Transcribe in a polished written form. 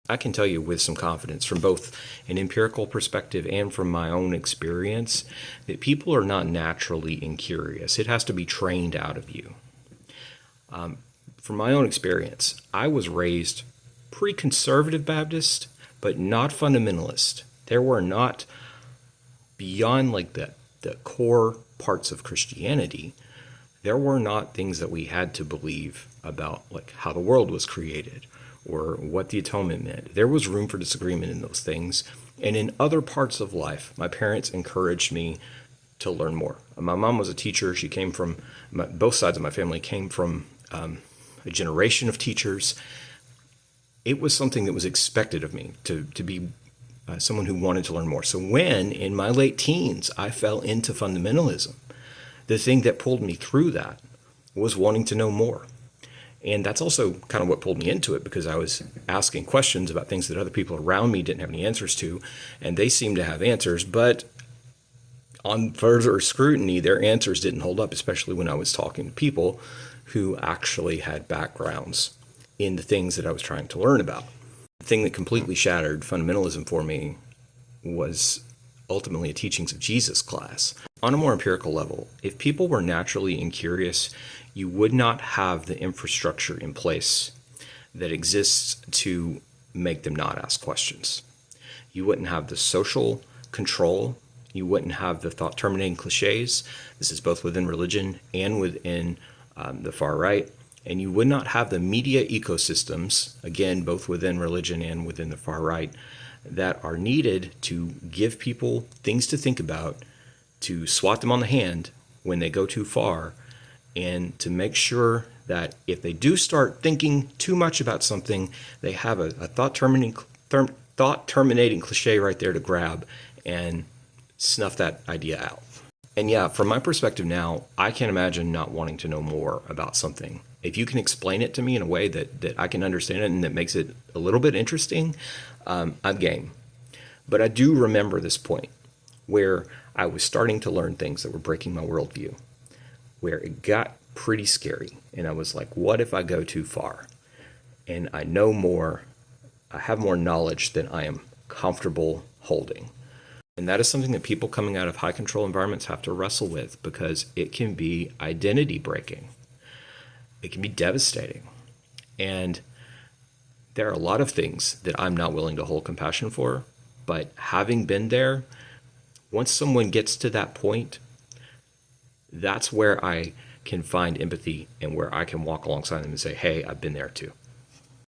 I can tell you with some confidence from both an empirical perspective and from my own experience that people are not naturally incurious. It has to be trained out of you. From my own experience, I was raised pretty conservative Baptist, but not fundamentalist. There were not, beyond like the core parts of Christianity, there were not things that we had to believe about like how the world was created or what the atonement meant. There was room for disagreement in those things. And in other parts of life, my parents encouraged me to learn more. My mom was a teacher. She came from, both sides of my family came from a generation of teachers. It was something that was expected of me to be someone who wanted to learn more. So when in my late teens I fell into fundamentalism, the thing that pulled me through that was wanting to know more. And that's also kind of what pulled me into it, because I was asking questions about things that other people around me didn't have any answers to, and they seemed to have answers, but on further scrutiny, their answers didn't hold up, especially when I was talking to people who actually had backgrounds in the things that I was trying to learn about. The thing that completely shattered fundamentalism for me was ultimately a Teachings of Jesus class. On a more empirical level, if people were naturally incurious, you would not have the infrastructure in place that exists to make them not ask questions. You wouldn't have the social control. You wouldn't have the thought-terminating cliches. This is both within religion and within the far right. And you would not have the media ecosystems, again, both within religion and within the far right, that are needed to give people things to think about, to swat them on the hand when they go too far, and to make sure that if they do start thinking too much about something, they have a thought-terminating cliche right there to grab and snuff that idea out. And yeah, from my perspective now, I can't imagine not wanting to know more about something. If you can explain it to me in a way that I can understand it and that makes it a little bit interesting, I'm game. But I do remember this point where I was starting to learn things that were breaking my worldview, where it got pretty scary. And I was like, what if I go too far? And I know more, I have more knowledge than I am comfortable holding. And that is something that people coming out of high control environments have to wrestle with, because it can be identity breaking. It can be devastating. And there are a lot of things that I'm not willing to hold compassion for, but having been there, once someone gets to that point, that's where I can find empathy and where I can walk alongside them and say, hey, I've been there too.